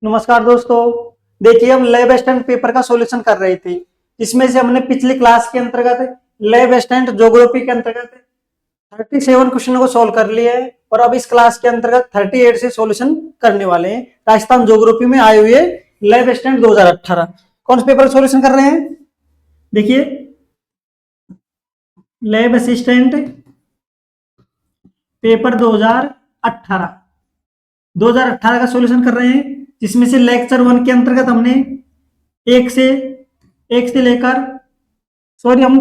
नमस्कार दोस्तों। देखिए हम लैब असिस्टेंट पेपर का सॉल्यूशन कर रहे थे, जिसमें से हमने पिछली क्लास के अंतर्गत लैब असिस्टेंट ज्योग्राफी के अंतर्गत 37 क्वेश्चन को सॉल्व कर लिया है और अब इस क्लास के अंतर्गत 38 से सॉल्यूशन करने वाले हैं। राजस्थान ज्योग्राफी में आए हुए लैब असिस्टेंट 2018 कौन से पेपर सॉल्यूशन कर रहे हैं? देखिए लैब असिस्टेंट पेपर 2018 का सॉल्यूशन कर रहे हैं, जिसमें से लेक्चर 1 के अंतर्गत हमने एक से लेकर हम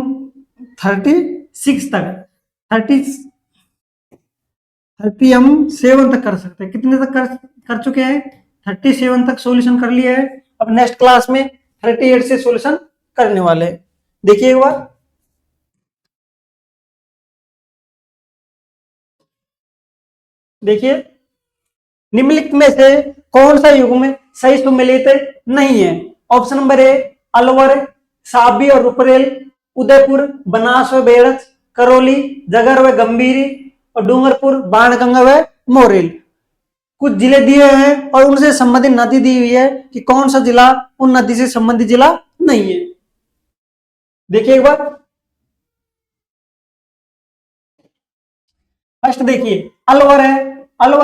36 तक 30 हम 7 तक कर सकते हैं। कितने तक कर चुके हैं? 37 तक सॉल्यूशन कर लिया है। अब नेक्स्ट क्लास में 38 से सॉल्यूशन करने वाले हैं। देखिए एक बार, देखिए निम्नलिखित में से कौन सा युग्म सही सुमेलित नहीं है? ऑप्शन नंबर ए अलवर, साबी और रुपरेल, उदयपुर, बनास व बेड़च, करौली, जगर व गंभीरी और डूंगरपुर, बाणगंगा व मोरेल। कुछ जिले दिए हैं और उनसे संबंधित नदी दी हुई है कि कौन सा जिला उन नदी से संबंधित जिला नहीं है। देखिए एक बार, फर्स्ट देखिए अलवर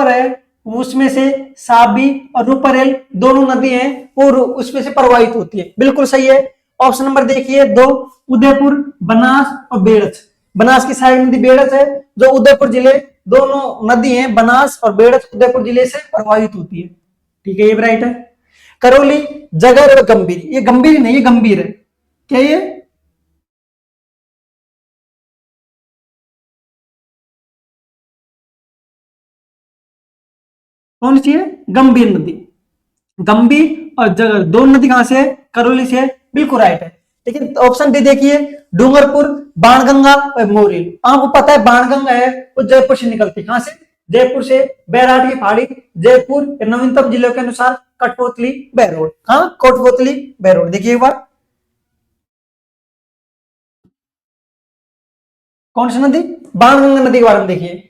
है, उसमें से साबी और रुपरेल दोनों नदी हैं और उसमें से प्रवाहित होती है, बिल्कुल सही है। ऑप्शन नंबर देखिए 2 उदयपुर, बनास और बेड़च। बनास की सहायक नदी बेड़च है, जो उदयपुर जिले दोनों नदी हैं बनास और बेड़च उदयपुर जिले से प्रवाहित होती है। ठीक है, ये राइट है। करौली, जगर और गंभीर, ये गंभीर नहीं, ये गंभीर है। क्या ये? कौन सी है? गंभीर नदी। गंभीर और जगर दो नदी कहां से है? करौली से है, बिल्कुल राइट है। लेकिन ऑप्शन डी देखिए, डूंगरपुर, बाणगंगा और मोरेल। आपको पता है बाणगंगा है वो जयपुर से निकलती, कहां से? जयपुर से। बैराट की पहाड़ी, जयपुर के नवीनतम जिलों के अनुसार कठपुतली, बहरोड। हाँ, कोटपुतली, बहरोड। देखिए एक बार, कौन सी नदी? बाणगंगा नदी के बारे में देखिए।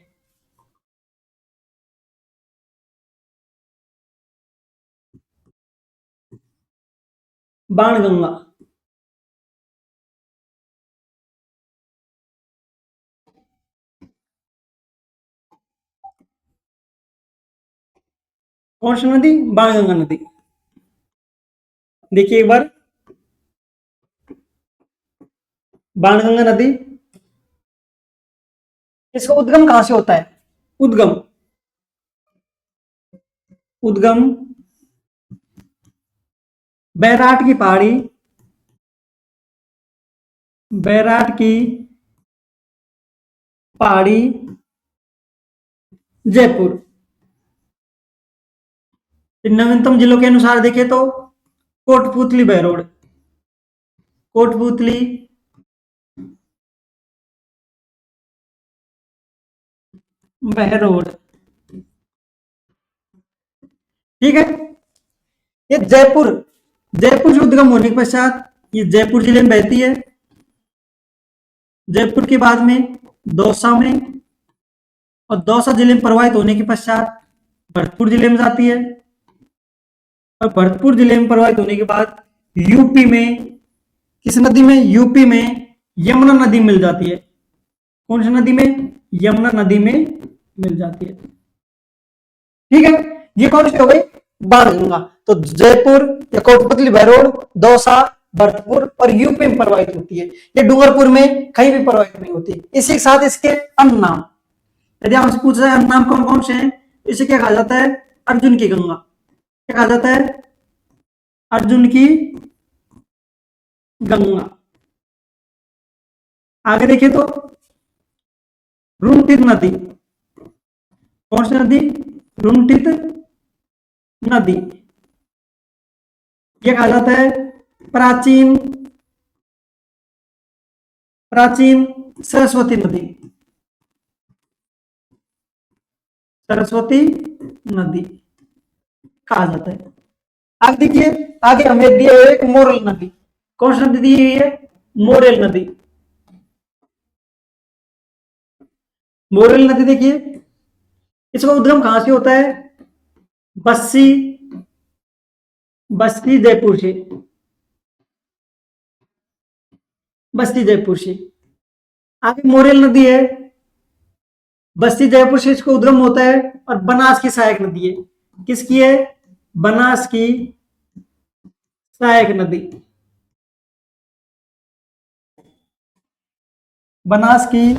बाणगंगा कौन सी नदी? बाणगंगा नदी। देखिए एक बार, बाणगंगा नदी, इसका उद्गम कहां से होता है? उद्गम उद्गम बैराट की पहाड़ी, बैराट की पहाड़ी, जयपुर। नवीनतम जिलों के अनुसार देखें तो कोटपुतली, बहरोड। कोटपुतली, बहरोड। ठीक है। ये जयपुर, जयपुर से उद्गम होने के पश्चात ये जयपुर जिले में बहती है। जयपुर के बाद में दौसा में, और दौसा जिले में प्रवाहित होने के पश्चात भरतपुर जिले में जाती है। और भरतपुर जिले में प्रवाहित होने के बाद यूपी में, किस नदी में? यूपी में यमुना नदी मिल जाती है। कौन सी नदी में? यमुना नदी में मिल जाती है। ठीक है, ये कौन सी हो गई? बाणगंगा। तो जयपुर या कोटपुतली, बहरोड, दौसा, भरतपुर और यूपी में प्रवाहित होती है। ये डूंगरपुर में कहीं भी प्रवाहित नहीं होती। इसी के साथ इसके अन्य नाम, यदि आपसे पूछा जाए अन्य नाम कौन कौन से हैं, इसे क्या कहा जाता है? अर्जुन की गंगा। क्या कहा जाता है? अर्जुन की गंगा। आगे देखिए तो रुमटित नदी। कौन सी नदी? रुमटित नदी। यह कहा जाता है प्राचीन प्राचीन सरस्वती नदी। सरस्वती नदी कहा जाता है। आगे देखिए, आगे हमें दिया है एक मोरेल नदी। कौन सी नदी दी हुई है? मोरेल नदी। मोरेल नदी देखिए, इसका उद्गम कहां से होता है? बस्सी, बस्ती जयपुर से, बस्ती जयपुर से। आगे मोरेल नदी है, बस्ती जयपुर से इसको उद्गम होता है, और बनास की सहायक नदी है। किसकी है? बनास की सहायक नदी, बनास की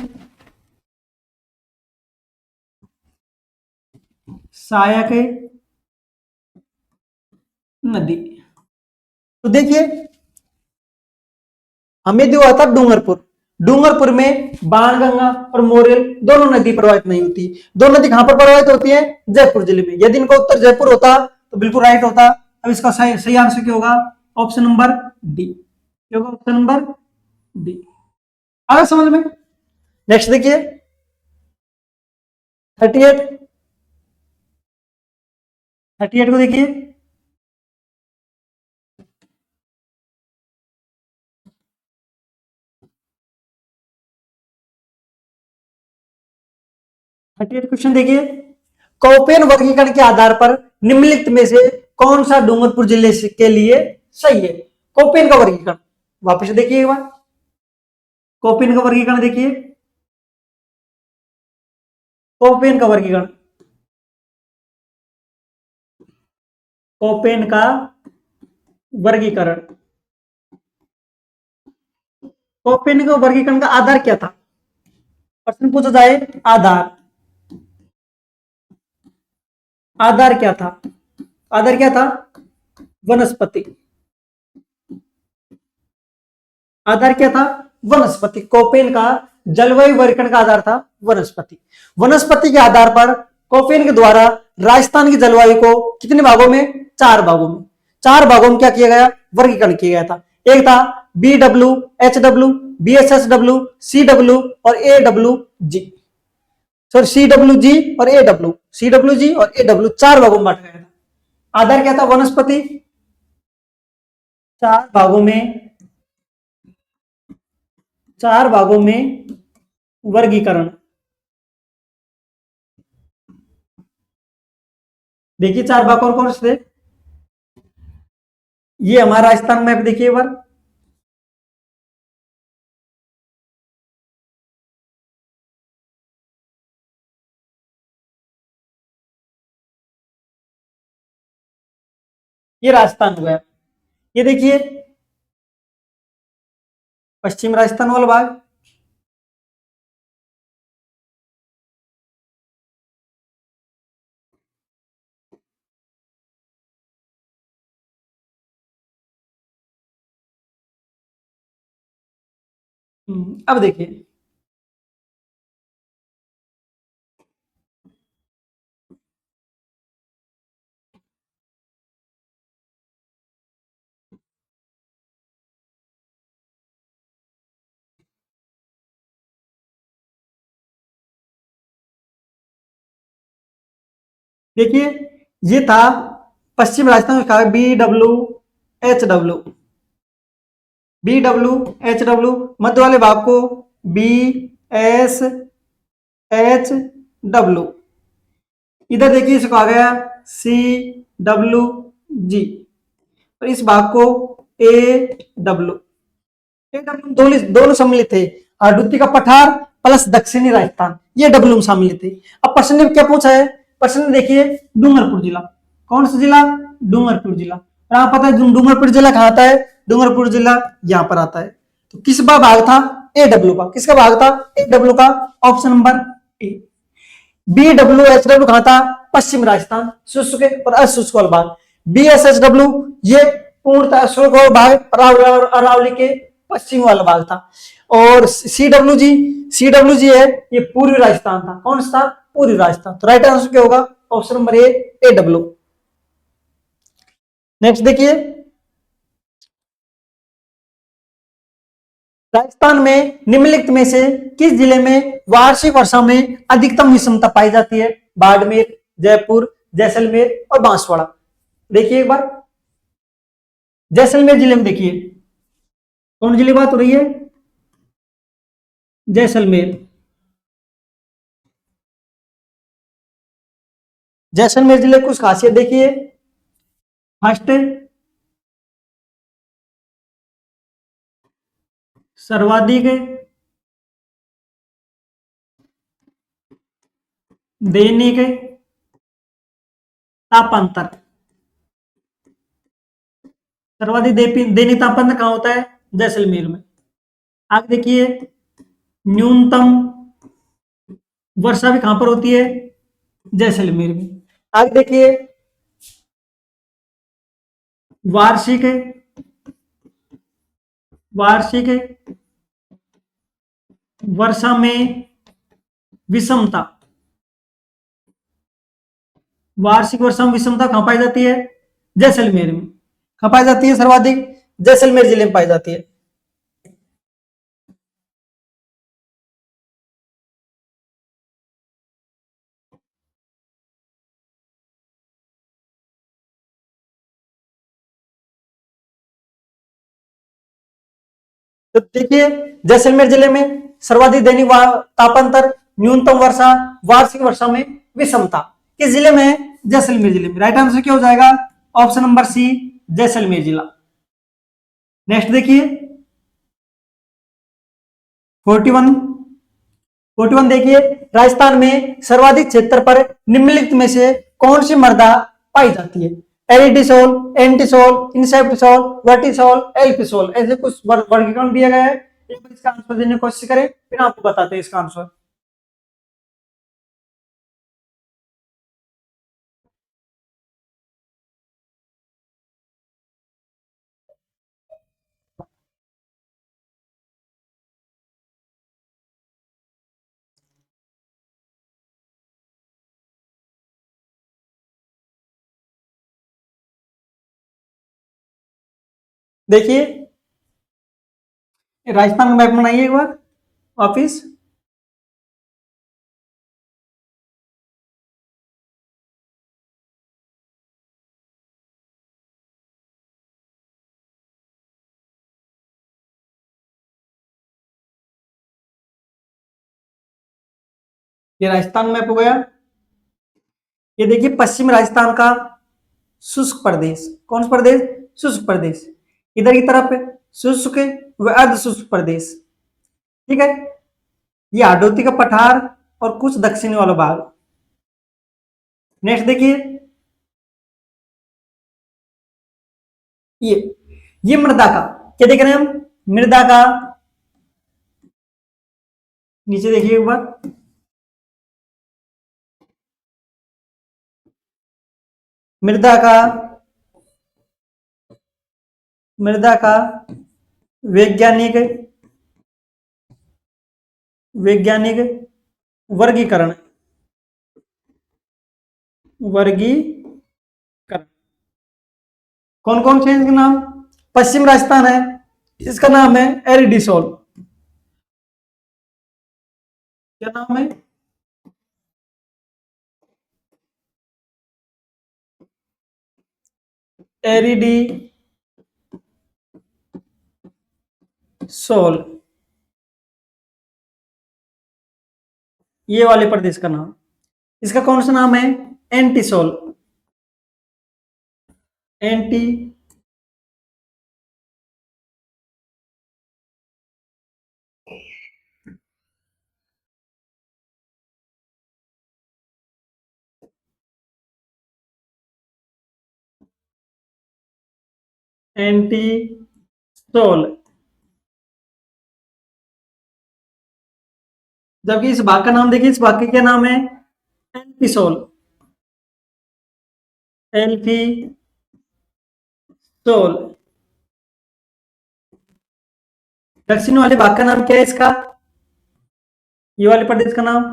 सहायक नदी। तो देखिए, हमें जो आता डूंगरपुर, डूंगरपुर में बाणगंगा और मोरेल दोनों नदी प्रवाहित नहीं होती। दो नदी कहां पर प्रवाहित होती है? जयपुर जिले में। यदि इनका उत्तर जयपुर होता तो बिल्कुल राइट होता। अब इसका सही आंसर क्या होगा? Option number D. क्या होगा? Option number D. आगे समझ में। नेक्स्ट देखिए 38, 38 को देखिए। क्वेश्चन देखिए, कौपेन वर्गीकरण के आधार पर निम्नलिखित में से कौन सा डूंगरपुर जिले के लिए सही है? कौपेन का वर्गीकरण वापस देखिए एक बार। कौपेन का वर्गीकरण देखिए, कौपेन का वर्गीकरण, कौपेन का वर्गीकरण, कौपेन का वर्गीकरण का आधार क्या था? प्रश्न पूछा जाए, आधार, आधार क्या था? आधार क्या था? वनस्पति। आधार क्या था? वनस्पति। कोपेन का जलवायु वर्गीकरण का आधार था वनस्पति। वनस्पति के आधार पर कोपेन के द्वारा राजस्थान की जलवायु को कितने भागों में? 4 भागों में, 4 भागों में क्या किया गया? वर्गीकरण किया गया था। एक था BW, HW, BSSW, CW और AWG। सॉरी, CWG और AW, CWG और AW 4 भागों में बांटा गया था। आधार क्या था? वनस्पति। 4 भागों में, 4 भागों में वर्गीकरण। देखिए 4 भाग कौन कौन से थे? ये हमारा राजस्थान मैप देखिए एक बार। ये राजस्थान हुआ है। ये देखिए पश्चिम राजस्थान वाला भाग, अब देखिए, देखिए ये था पश्चिम राजस्थान में कहा BWHW, BWHW। मध्य वाले भाग को BSHW। इधर देखिए इसको आ गया CWG, और इस भाग को AW। दोनों दोनों सम्मिलित थे। हारडुत्ती का पठार प्लस दक्षिणी राजस्थान, ये डब्ल्यू में शामिल थे। अब प्रश्न ने क्या पूछा है? प्रश्न ने देखिए डूंगरपुर जिला, कौन सा जिला? डूंगरपुर जिला। और आप पता है डूंगरपुर जिला कहां आता है? डूंगरपुर जिला यहां पर आता है। तो किस भाग था? AW का। किसका भाग था? AW का। ऑप्शन नंबर ए। BWHW कहां था? पश्चिम राजस्थान, शुष्क और अशुष्क वाला भाग। BSHW ये पूर्णतः शुष्क और भाग अरावली के पश्चिम वाला भाग था। और CWG है ये पूर्वी राजस्थान था। कौन सा था? पूर्वी राजस्थान। तो राइट आंसर क्या होगा? ऑप्शन नंबर ए, AW। नेक्स्ट देखिए, राजस्थान में निम्नलिखित में से किस जिले में वार्षिक वर्षा में अधिकतम विषमता पाई जाती है? बाड़मेर, जयपुर, जैसलमेर और बांसवाड़ा। देखिए एक बार जैसलमेर जिले में देखिए, कौन जिले बात हो रही है? जैसलमेर। जैसलमेर जिले की कुछ खासियत देखिए। फर्स्ट, सर्वाधिक दैनिक तापांतर, सर्वाधिक दैनिक तापांतर कहाँ होता है? जैसलमेर में। आगे देखिए, न्यूनतम वर्षा भी कहां पर होती है? जैसलमेर में। आगे देखिए, वार्षिक वार्षिक वर्षा में विषमता, वार्षिक वर्षा में विषमता कहां पाई जाती है? जैसलमेर में। कहां पाई जाती है सर्वाधिक? जैसलमेर जिले में पाई जाती है। तो देखिए, जैसलमेर जिले में सर्वाधिक दैनिक तापांतर, न्यूनतम वर्षा, वार्षिक वर्षा में विषमता किस जिले में है? जैसलमेर जिले में। राइट आंसर क्या हो जाएगा? ऑप्शन नंबर सी, जैसलमेर जिला। नेक्स्ट देखिए, 41 देखिए, राजस्थान में सर्वाधिक क्षेत्र पर निम्नलिखित में से कौन सी मृदा पाई जाती है? एरिडिसोल, एंटीसोल, इंसेप्टिसोल, वर्टिसोल, एल्पिसोल, ऐसे कुछ वर्गीकरण दिया गया है। एक बार इसका आंसर देने की कोशिश करें, फिर आपको बताते हैं इसका आंसर। देखिए, राजस्थान का मैप बनाइए एक बार वापिस। ये राजस्थान मैप हो गया। ये देखिए, पश्चिम राजस्थान का शुष्क प्रदेश, कौन सा प्रदेश? शुष्क प्रदेश। इधर की तरफ शुष्क व अर्ध शुष्क प्रदेश, ठीक है। ये हाडोती का पठार और कुछ दक्षिणी वाला भाग। नेक्स्ट देखिए, ये मृदा का क्या देख रहे हैं हम? मृदा का, नीचे देखिए एक बार, मृदा का वैज्ञानिक वैज्ञानिक वर्गीकरण, कौन कौन से इसके नाम? पश्चिम राजस्थान है, इसका नाम है एरिडिसोल। क्या नाम है? एरिडिसोल, ये वाले प्रदेश का नाम। इसका कौन सा नाम है? एंटीसोल। Anti entisol. जबकि इस भाग का नाम देखिए, इस भाग का क्या नाम है? एल्पिसोल। एल्पिसोल। दक्षिण वाले भाग का नाम क्या है इसका? ये वाले प्रदेश का नाम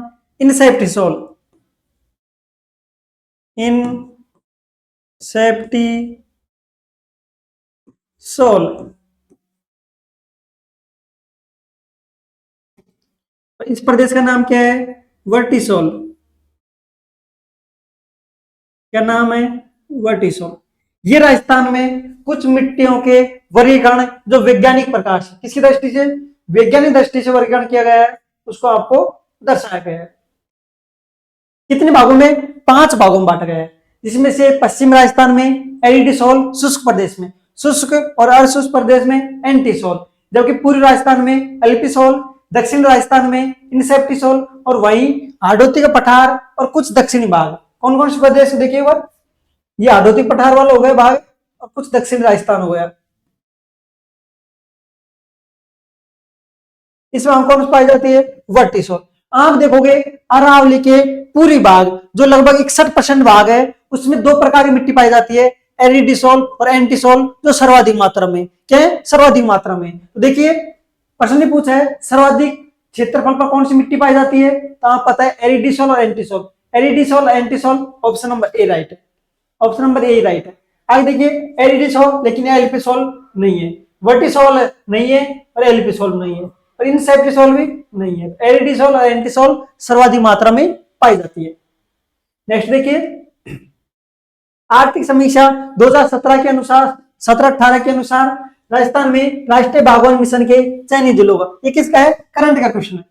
इनसेप्टिसोल। इनसेप्टिसोल। इस प्रदेश का नाम क्या है? वर्टिसोल। क्या नाम है? वर्टिसोल। ये राजस्थान में कुछ मिट्टियों के वर्गीकरण जो वैज्ञानिक प्रकार से, किसकी दृष्टि से? वैज्ञानिक दृष्टि से वर्गीकरण किया गया है, उसको आपको दर्शाया गया है। कितने भागों में? 5 भागों में बांटा गया है, जिसमें से पश्चिम राजस्थान में एरिडिसोल शुष्क प्रदेश में, शुष्क और अर्धशुष्क प्रदेश में एंटीसोल। जबकि पूर्वी राजस्थान में अल्पिसोल, दक्षिण राजस्थान में इंसेप्टिसोल, और वहीं हाडोती का पठार और कुछ दक्षिणी भाग। कौन कौन से प्रदेश देखिए बार, ये हाडोती पठार वाला हो गया भाग और कुछ दक्षिण राजस्थान हो गया। इसमें हम कौन सी पाई जाती है, वर्टिसोल। आप देखोगे अरावली के पूरी भाग जो लगभग 61% भाग है, उसमें दो प्रकार की मिट्टी पाई जाती है, एरिडिसोल और एंटीसोल, जो सर्वाधिक मात्रा में क्या है, सर्वाधिक मात्रा में। तो देखिए प्रश्न पूछा है सर्वाधिक क्षेत्रफल पर कौन सी मिट्टी पाई जाती है, तो आप पता है एरिडिसोल और entisol. Aridisol entisol option number A right है, ऑप्शन नंबर ए राइट है। आगे देखिए एरिडिसोल लेकिन एल्पिसोल नहीं है, वर्टिसोल नहीं है और एल्पिसोल नहीं है, और इनसेप्टिसोल भी नहीं है। एरिडिसोल और एंटीसोल सर्वाधिक मात्रा में पाई जाती है। नेक्स्ट देखिए आर्थिक समीक्षा 2017 के अनुसार 17-18 के अनुसार राजस्थान में राष्ट्रीय बागवान मिशन के चयनित जिलों का, ये किसका है, करंट का क्वेश्चन है,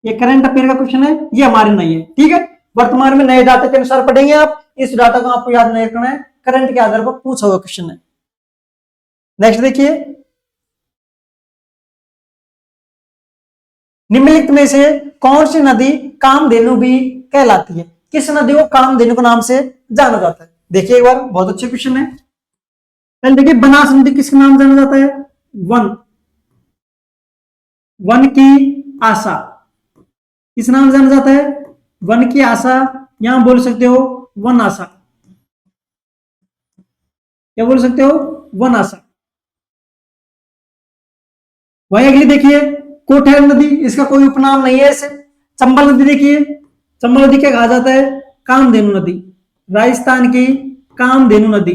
ये करंट अफेयर का क्वेश्चन है, ये हमारे नहीं है, ठीक है। वर्तमान में नए डाटा के अनुसार पढ़ेंगे आप, इस डाटा को आपको याद नहीं रखना है, करंट के आधार पर पूछा हुआ क्वेश्चन है। नेक्स्ट देखिए निम्नलिखित में से कौन सी नदी कामधेनु भी कहलाती है, किस नदी को कामधेनु के नाम से जाना जाता है। देखिए एक बार, बहुत अच्छे क्वेश्चन है। पहले देखिए बनास नदी किसके नाम जाना जाता है, वन, वन की आशा, किस नाम जाना जाता है, वन की आशा, यहां बोल सकते हो वन आशा, क्या बोल सकते हो, वन आशा। वही अगली देखिए कोठेर नदी, इसका कोई उपनाम नहीं है इसे। चंबल नदी देखिए, चंबल नदी क्या कहा जाता है, कामधेनु नदी, राजस्थान की कामधेनु नदी,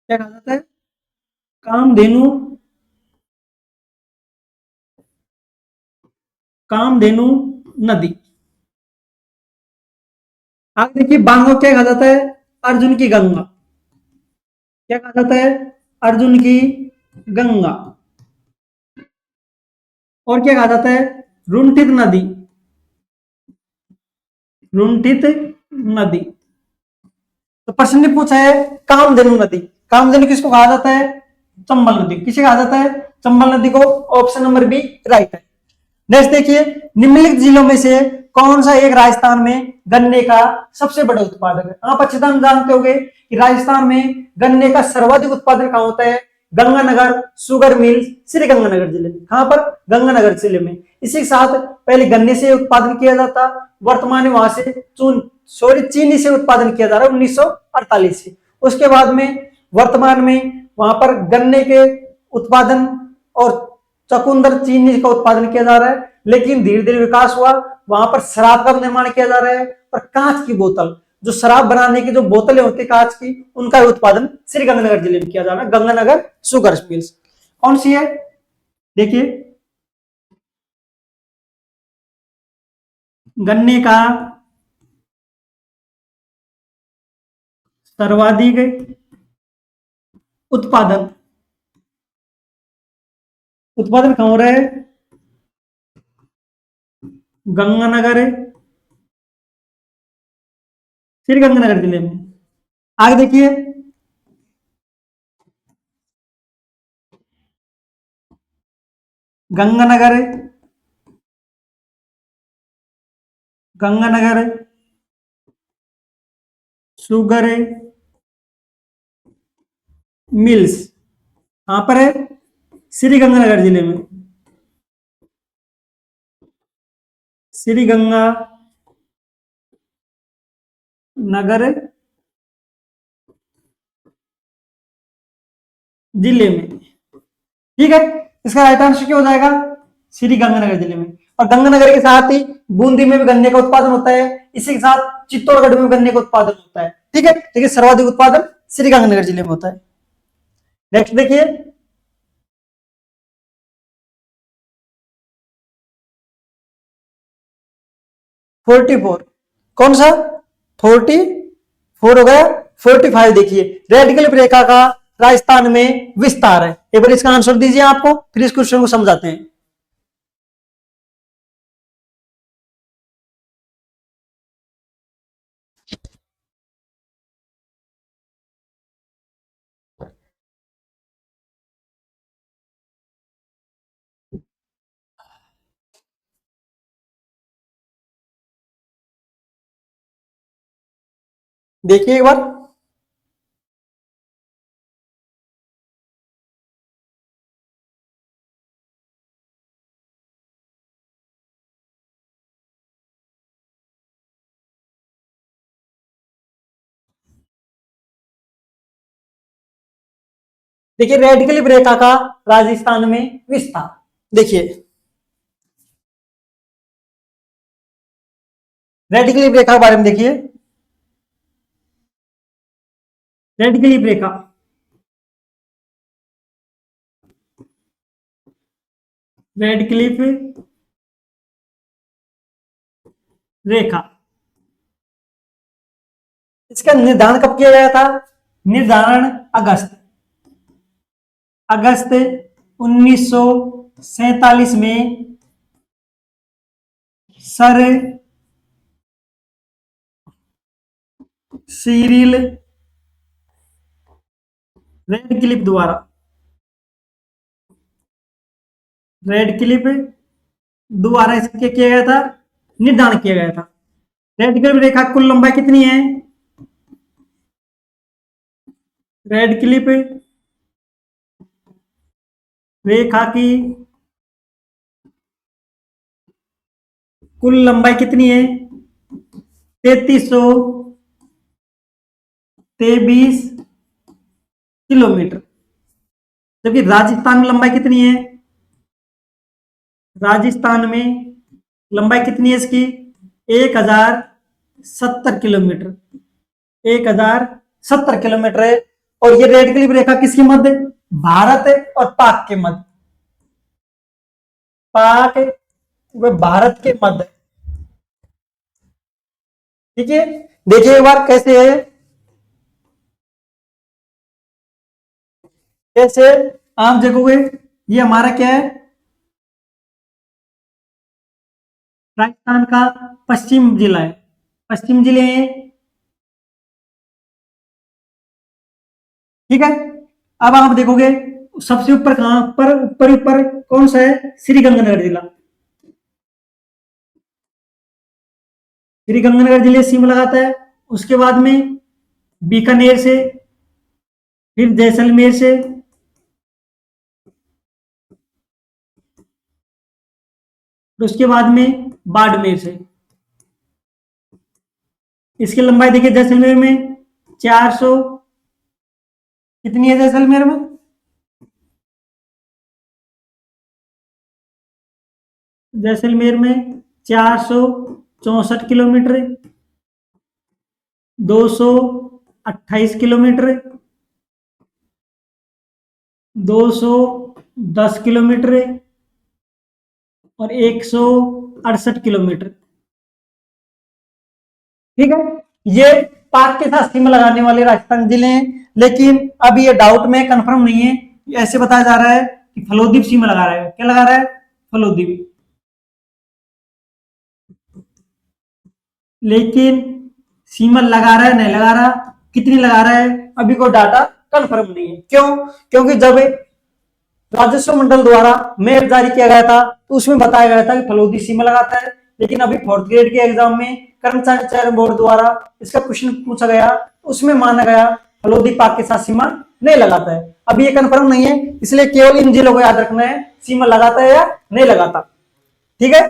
क्या कहा जाता है, कामधेनु, कामधेनु नदी। आगे देखिए बांगो क्या कहा जाता है, अर्जुन की गंगा, क्या कहा जाता है, अर्जुन की गंगा। और क्या कहा जाता है, रुंठित नदी, रुंठित नदी। तो प्रश्न ने पूछा है कामधेनु नदी, कामधेनु किसको कहा जाता है, चंबल नदी, किसे कहा जाता है, चंबल नदी को, ऑप्शन नंबर बी राइट है। नेक्स्ट देखिए निम्नलिखित जिलों में से कौन सा एक राजस्थान में गन्ने का सबसे बड़ा उत्पादक है। आप अच्छी तरह जानते होंगे कि राजस्थान में गन्ने का सर्वाधिक उत्पादन कहां होता है, गंगानगर शुगर मिल श्री गंगानगर जिले में। कहां पर, गंगानगर जिले में। इसी के साथ पहले गन्ने से उत्पादन किया जाता, वर्तमान में वहां से चीनी से उत्पादन किया जा रहा है 1948 से। उसके बाद में वर्तमान में वहां पर गन्ने के उत्पादन और चकुंदर चीनी का उत्पादन किया जा रहा है, लेकिन धीरे धीरे विकास हुआ, वहां पर शराब का निर्माण किया जा रहा है, और कांच की बोतल, जो शराब बनाने की जो बोतलें होती है कांच की, उनका उत्पादन श्री गंगानगर जिले में किया जा रहा है, गंगानगर शुगर मिल्स। कौन सी है, देखिए गन्ने का सर्वाधिक उत्पादन, उत्पादन कहां हो रहा है, गंगानगर श्री गंगानगर जिले में। आगे देखिए गंगानगर, गंगानगर शुगर मिल्स कहां पर है, श्री गंगानगर जिले में, श्री गंगा नगर जिले में, ठीक है। इसका राइट आंसर क्या हो जाएगा, श्री गंगानगर जिले में। और गंगानगर के साथ ही बूंदी में भी गन्ने का उत्पादन होता है, इसी के साथ चित्तौड़गढ़ में भी गन्ने का उत्पादन होता है, ठीक है। लेकिन सर्वाधिक उत्पादन श्री गंगानगर जिले में होता है। नेक्स्ट देखिए 44, कौन सा 44 हो गया, 45 देखिए रेडिकल रेखा का राजस्थान में विस्तार है। एक बार इसका आंसर दीजिए आपको, फिर इस क्वेश्चन को समझाते हैं। देखिए एक बार, देखिए रेड क्लिफ रेखा का राजस्थान में विस्तार। देखिए रेड क्लिफ रेखा के बारे में देखिए, रेड क्लिफ रेखा, रेड क्लिफ रेखा, इसका निर्धारण कब किया गया था? निर्धारण अगस्त, अगस्त 1947 में सर सिरिल रेडक्लिफ द्वारा, रेडक्लिफ द्वारा इसके किया गया था, निर्धारण किया गया था। रेडक्लिफ रेखा की कुल लंबाई कितनी है? रेडक्लिफ रेखा की कुल लंबाई कितनी है? 3323 किलोमीटर। जबकि राजस्थान में लंबाई कितनी है? राजस्थान में लंबाई कितनी है इसकी? 1070 किलोमीटर, 1070 किलोमीटर है। और ये रेड क्लिफ रेखा किसके मध्य? भारत और पाक के मध्य, पाक व भारत के मध्य। ठीक है, देखिए एक बार कैसे है, कैसे आप देखोगे, ये हमारा क्या है? राजस्थान का पश्चिम जिला है, पश्चिम जिले हैं। ठीक है, अब आप देखोगे सबसे ऊपर कहां पर, ऊपर ऊपर कौन सा है? श्री गंगानगर जिला, श्री गंगानगर जिले से सीमा लगाता है। उसके बाद में बीकानेर से, फिर जैसलमेर से, उसके बाद में बाड़मेर से। इसकी लंबाई देखिए जैसलमेर में 400, कितनी है जैसलमेर में? जैसलमेर में 464 किलोमीटर, 228 किलोमीटर, 210 किलोमीटर और 168 किलोमीटर। ठीक है, ये पाक के साथ सीमा लगाने वाले राजस्थान जिले हैं। लेकिन अब ये डाउट में कंफर्म नहीं है, ऐसे बताया जा रहा है कि फलोदीप सीमा लगा रहा है। क्या लगा रहा है? फलोदीप। लेकिन सीमा लगा रहा है नहीं लगा रहा, कितनी लगा रहा है, अभी कोई डाटा कंफर्म नहीं है। क्यों? क्योंकि जब राजस्व मंडल द्वारा मैप जारी किया गया था तो उसमें बताया गया था कि फलोदी सीमा लगाता है। लेकिन अभी 4th ग्रेड के एग्जाम में कर्मचारी चयन बोर्ड द्वारा इसका क्वेश्चन पूछा गया, उसमें माना गया फलोदी पाक के साथ सीमा नहीं लगाता है। अभी ये कंफर्म नहीं है, इसलिए केवल इन जिलों को याद रखना है, सीमा लगाता है या नहीं लगाता। ठीक है,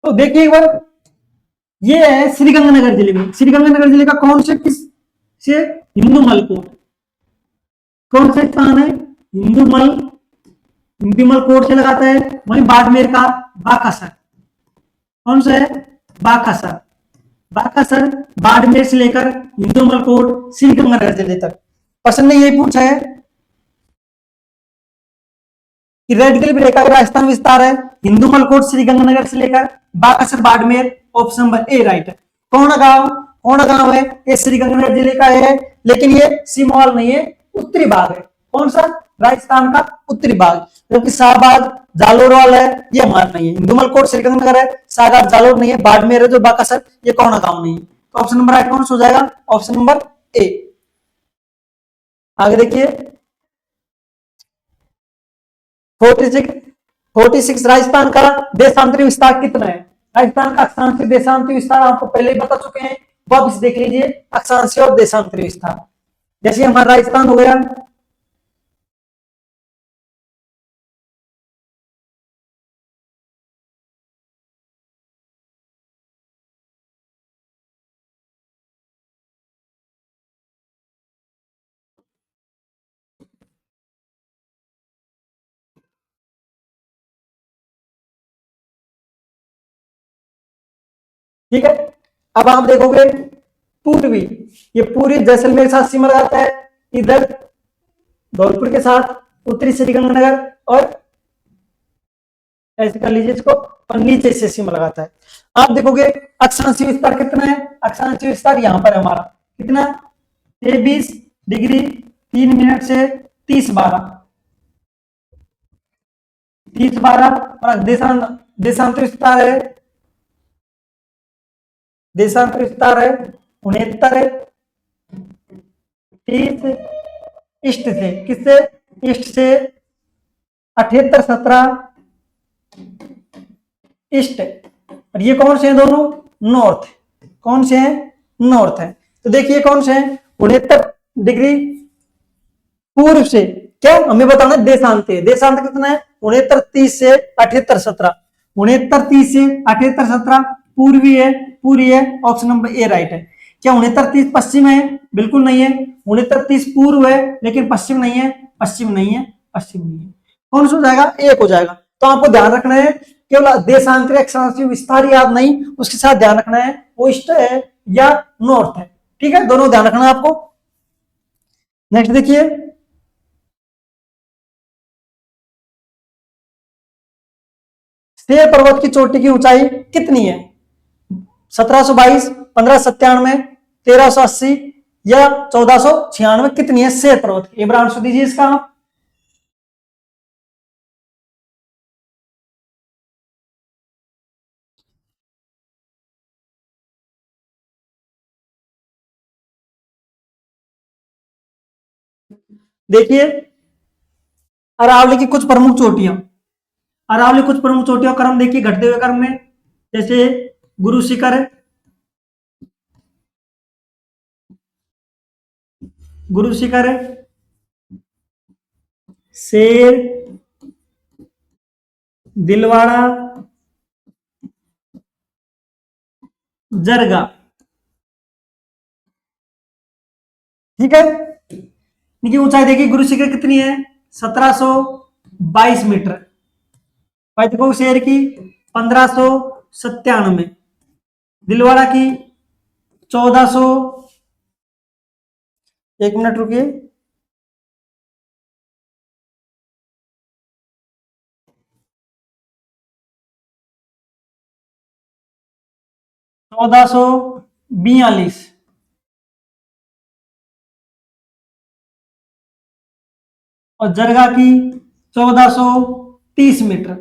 तो देखिए एक बार, ये है श्रीगंगानगर जिले में। श्रीगंगानगर जिले का कौन से, किस से? हिंदूमल कोट। कौन सा स्थान है? हिंदूमल, हिंदूमल कोट से लगाता है। वहीं बाड़मेर का बाकासर, कौन सा है? बाकासर, बाकासर बाड़मेर से लेकर हिंदूमल कोट श्रीगंगानगर जिले तक। प्रश्न ने यही पूछा है कि रेड क्लिफ रेखा का राजस्थान विस्तार है हिंदूमल कोट श्रीगंगानगर से लेकर Bakasar Barmer. Option number A right है। कौन गांव, कौन गांव है? ये श्रीगंगानगर जिले का है, लेकिन ये सीमावाल नहीं है, उत्तरी भाग है। कौन सा? राजस्थान का उत्तरी भाग। जबकि शाहबाद जालोर वाला है, ये हमारा नहीं है। हिंदूमल कोट श्रीगंगानगर है, शाहबाद जालोर नहीं है, बाड़मेर है जो बाकासर, ये कौन गांव नहीं है। तो ऑप्शन नंबर राइट कौन सा हो जाएगा? ऑप्शन नंबर ए। आगे देखिए 46, 46 राजस्थान का देशांतरी विस्तार कितना है? राजस्थान का अक्षांशीय देशांतरी विस्तार आपको पहले ही बता चुके हैं, वापस देख लीजिए अक्षांशीय और देशांतरी विस्तार। जैसे हमारा राजस्थान हो गया, ठीक है। अब आप देखोगे पूर्वी, ये पूरी जैसलमेर के साथ सीमा लगाता है, इधर धौलपुर के साथ उत्तरी श्रीगंगानगर, और ऐसे कर लीजिए इसको, और नीचे से सीमा लगाता है। आप देखोगे अक्षांशीय विस्तार कितना है, अक्षांशीय विस्तार यहां पर है हमारा कितना, 23 डिग्री 3 मिनट से 30 12 और देशांतर विस्तार है, देशांतर विस्तार है 69 है 30 ईस्ट से, किससे, ईस्ट से 78 17 ईस्ट, और ये कौन से हैं दोनों, नॉर्थ, कौन से हैं, नॉर्थ है। तो देखिए कौन से हैं, 69 डिग्री पूर्व से, क्या हमें बताना देशांत है, देशांत कितना है 69 30 से 78 17, 69 30 से 78 17 पूर्वी है, पूरी है, ऑप्शन नंबर ए राइट है। क्या 69 30 पश्चिम है, बिल्कुल नहीं है, 69 30 पूर्व है लेकिन पश्चिम नहीं है, पश्चिम नहीं है, पश्चिम नहीं है, कौन सा हो जाएगा, एक हो जाएगा। तो आपको ध्यान रखना है केवल देशांतरी अक्षांशीय विस्तार याद नहीं, उसके साथ ध्यान रखना है वो ईस्ट है या नॉर्थ है, ठीक है, दोनों ध्यान रखना है आपको। नेक्स्ट देखिए, शेर पर्वत की चोटी की ऊंचाई कितनी है, 1722 1597 1380 या 1496, कितनी है शेर पर्वत की, इमरान आंसर दीजिए इसका आप। देखिए अरावली की कुछ प्रमुख चोटियां, अरावली कुछ प्रमुख चोटियों का क्रम देखिए घटते हुए क्रम में, जैसे गुरु शिखर, गुरु शिखर, शेर, दिलवाड़ा, जरगा, ठीक है। इनकी ऊंचाई देखिए, गुरु शिखर कितनी है 1722 मीटर, पैतृक शेर की 1597, दिलवाड़ा की 1400, एक मिनट रुकिए, 1442, और जरगा की 1430 मीटर,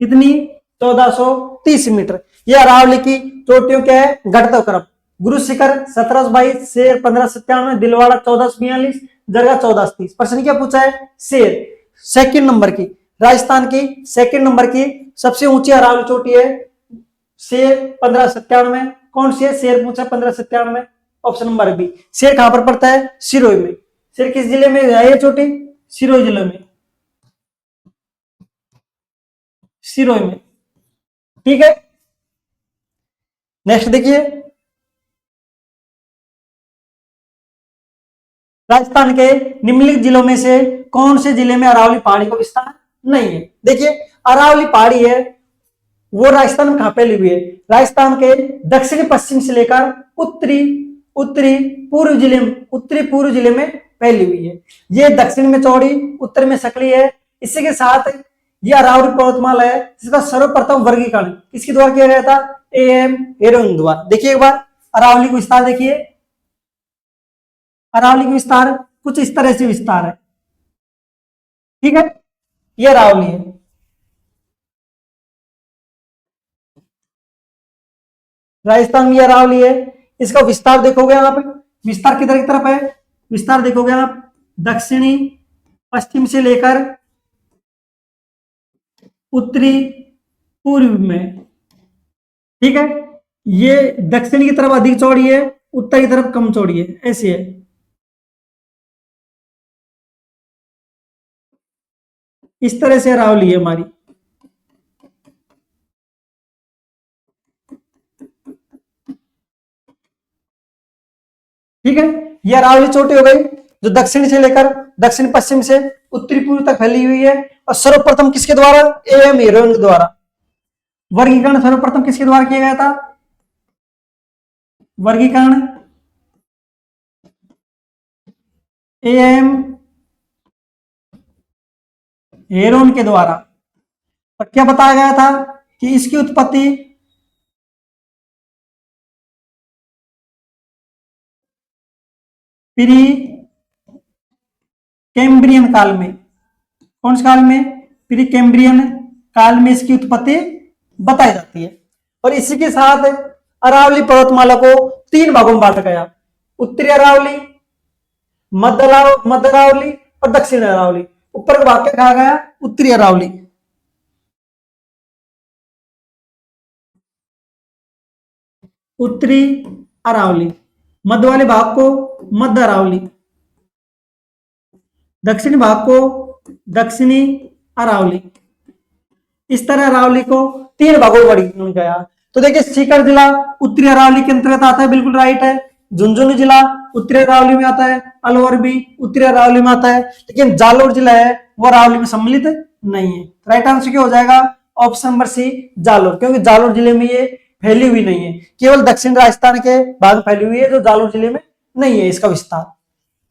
कितनी 1430 मीटर। ये अरावली की चोटियों क्या है, घटता क्रम, गुरु शिखर 1722, शेर 1597, दिलवाड़ा 1442, जरगा 1430। प्रश्न क्या पूछा है, शेर सेकंड नंबर की, राजस्थान की सेकंड नंबर की सबसे ऊंची अरावली चोटी है शेर 1597, कौन सी है, शेर पूछा 1597, ऑप्शन नंबर बी। शेर कहां पर पड़ता है, सिरोही में, शेर किस जिले में है ये चोटी, सिरोही जिले में, सिरोही में, ठीक है। नेक्स्ट देखिए, राजस्थान के निम्नलिखित जिलों में से कौन से जिले में अरावली पहाड़ी का विस्तार नहीं है। देखिए अरावली पहाड़ी है वो राजस्थान में कहां फैली हुई है, राजस्थान के दक्षिणी पश्चिम से लेकर उत्तरी उत्तरी पूर्व जिले में, उत्तरी पूर्व जिले में फैली हुई है। ये दक्षिण में चौड़ी, उत्तर में सकली है। इसी के साथ ये अरावली पर्वतमाला है जिसका सर्वप्रथम वर्गीकरण किसके द्वारा किया गया था, एएम हेरोन द्वारा। देखिए एक बार अरावली को विस्तार देखिए, अरावली का विस्तार कुछ इस तरह से विस्तार है, ठीक है, ये अरावली है। राजस्थान में अरावली है, इसका विस्तार देखोगे आप, विस्तार किधर की तरफ है, विस्तार देखोगे आप दक्षिणी पश्चिम से लेकर उत्तरी पूर्व में, ठीक है, ये दक्षिण की तरफ अधिक चौड़ी है, उत्तर की तरफ कम चौड़ी है, ऐसी है। इस तरह से अरावली है हमारी। ठीक है, ये अरावली चोटी हो गई जो दक्षिण से लेकर दक्षिण पश्चिम से उत्तरी पूर्व तक फैली हुई है। और सर्वप्रथम किसके द्वारा? एएम हेरोन के द्वारा। वर्गीकरण सर्वप्रथम किसके द्वारा किया गया था? वर्गीकरण एएम हेरोन के द्वारा। और क्या बताया गया था कि इसकी उत्पत्ति प्री कैम्ब्रियन काल में। कौन से काल में? प्री कैम्ब्रियन काल में इसकी उत्पत्ति बताई जाती है। और इसी के साथ अरावली पर्वतमाला को 3 भागों में बांटा गया, उत्तरी अरावली, मध्य अरावली और दक्षिण अरावली। ऊपर का भाग क्या कहा गया? उत्तरी अरावली। उत्तरी अरावली। मध्य वाले भाग को मध्य अरावली, दक्षिणी भाग को दक्षिणी अरावली। इस तरह अरावली को 3 भागों में वर्गीकरण गया। तो देखिए, सीकर जिला उत्तरी अरावली के अंतर्गत आता है, बिल्कुल राइट है। झुंझुनू जिला उत्तरी अरावली में आता है, अलवर भी उत्तरी अरावली में आता है। लेकिन जालोर जिला है वो अरावली में सम्मिलित नहीं है। राइट आंसर क्या हो जाएगा? Option number C, Jalore. क्योंकि जालोर जिले में ये फैली हुई नहीं है, केवल दक्षिण राजस्थान के भाग फैली हुई है, जो जालोर जिले में नहीं है इसका विस्तार,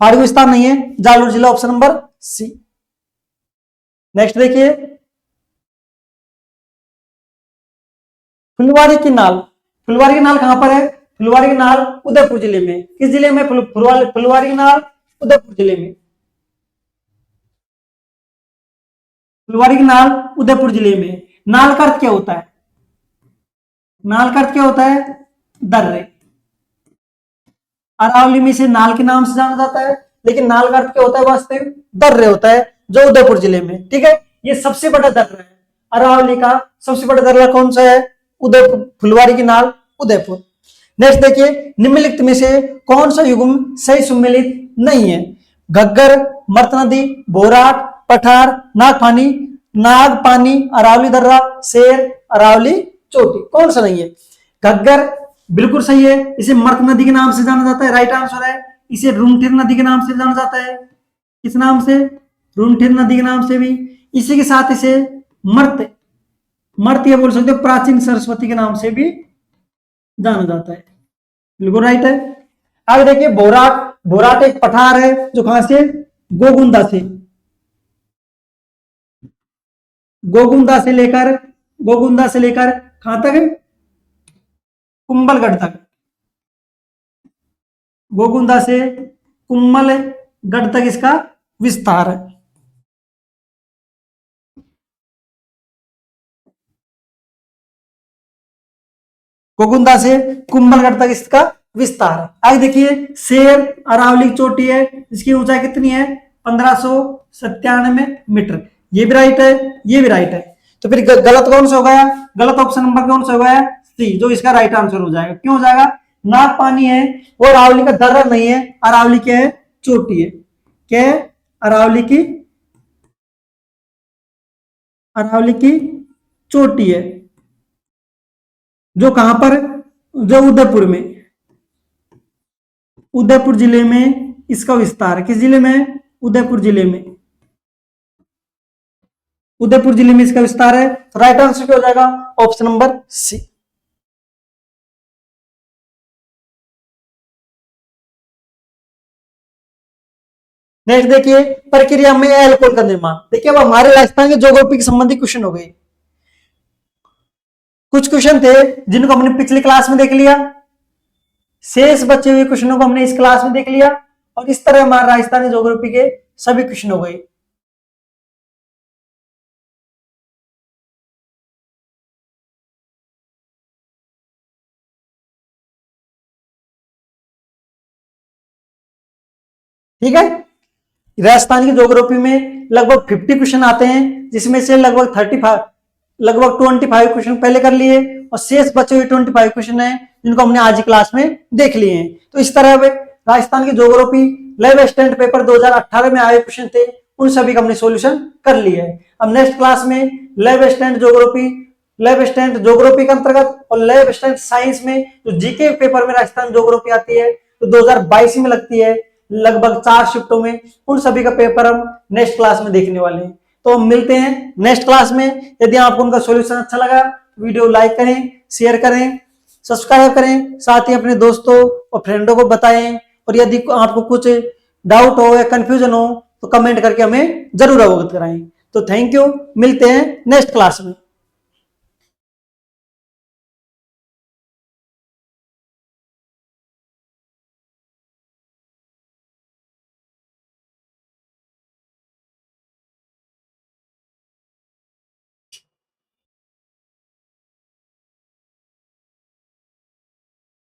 पहाड़ी विस्तार नहीं है। जालोर जिला ऑप्शन नंबर सी। नेक्स्ट देखिए, फुलवारी की नाल। फुलवारी की नाल कहां पर है? फुलवारी की नाल उदयपुर जिले में। किस जिले में? फुलवारी की नाल उदयपुर जिले में। फुलवारी की नाल उदयपुर जिले में। नाल का अर्थ क्या होता है? नाल का अर्थ क्या होता है? दर्रे। अरावली में इसे नाल के नाम से जाना जाता है, लेकिन नाल का अर्थ क्या होता है? वास्तविक दर्रे होता है, जो उदयपुर जिले में। ठीक है, ये सबसे बड़ा दर्रा है अरावली का। सबसे बड़ा दर्रा कौन सा है? उदयपुर, फुलवारी की नाल उदयपुर। नेक्स्ट देखिए, निम्नलिखित में से कौन सा युग्म सही सुमेलित नहीं है? घग्गर, मर्त नदी, बोराट, पठार, नागपानी, नागपानी, अरावली दर्रा, शेर, अरावली चोटी। कौन सा नहीं है? घग्गर बिल्कुल सही है, इसे मर्त नदी के नाम से जाना जाता है, राइट आंसर है। इसे रुमठिर नदी के नाम से जाना जाता है। किस नाम से? रुमठिर नदी के नाम से भी। इसी के साथ इसे मर्त मर्त ये बोल सकते हो प्राचीन सरस्वती के नाम से भी जाना जाता है। बिल्कुल राइट है। आगे देखिए, बोराट। बोराट एक पठार है जो कहां से? गोगुंदा से। गोगुंदा से लेकर कहां तक? कुंभलगढ़ तक। गोगुंदा से कुंभलगढ़ तक इसका विस्तार है। गोगुंदा से कुंभलगढ़ तक इसका विस्तार है। आगे देखिए, शेर अरावली चोटी है, इसकी ऊंचाई कितनी है? 1597 मीटर। ये भी राइट है, ये भी राइट है। तो फिर गलत कौन सा हो गया? गलत ऑप्शन नंबर कौन सा हो गया? सी, जो इसका राइट आंसर हो जाएगा। क्यों हो जाएगा? नागपानी है वो अरावली का दर्रा नहीं है, अरावली क्या है? चोटी है। क्या है? अरावली की चोटी है, जो कहां पर? जो उदयपुर में, उदयपुर जिले में इसका विस्तार है। किस जिले में? उदयपुर जिले में। उदयपुर जिले में इसका विस्तार है। तो राइट आंसर क्या हो जाएगा? ऑप्शन नंबर सी। नेक्स्ट देखिए, प्रक्रिया में एल्कोहल का निर्माण। देखिए, अब हमारे राजस्थान के ज्योग्राफी के संबंधी क्वेश्चन हो गए। कुछ क्वेश्चन थे जिनको हमने पिछली क्लास में देख लिया, शेष बचे हुए क्वेश्चनों को हमने इस क्लास में देख लिया, और इस तरह हमारे राजस्थानी ज्योग्राफी के सभी क्वेश्चन हो गए। ठीक है, राजस्थान की ज्योग्राफी में लगभग 50 क्वेश्चन आते हैं, जिसमें से लगभग 25 क्वेश्चन पहले कर लिए और शेष बचे हुए 25 क्वेश्चन है जिनको हमने आज की क्लास में देख लिए हैं। तो इस तरह राजस्थान की ज्योग्राफी लैब असिस्टेंट पेपर 2018 में आए क्वेश्चन थे उन सभी का हमने सॉल्यूशन कर लिया है। अब नेक्स्ट क्लास में लैब असिस्टेंट ज्योग्राफी के अंतर्गत और लैब असिस्टेंट साइंस में जो जीके पेपर में राजस्थान ज्योग्राफी आती है तो 2022 में लगती है लगभग 4 शिफ्टों में, उन सभी का पेपर हम नेक्स्ट क्लास में देखने वाले हैं। तो हम मिलते हैं नेक्स्ट क्लास में। यदि आपको उनका सॉल्यूशन अच्छा लगा वीडियो लाइक करें, शेयर करें, सब्सक्राइब करें, साथ ही अपने दोस्तों और फ्रेंडों को बताएं। और यदि आपको कुछ डाउट हो या कंफ्यूजन हो तो कमेंट करके हमें जरूर अवगत कराएं। तो थैंक यू, मिलते हैं नेक्स्ट क्लास में।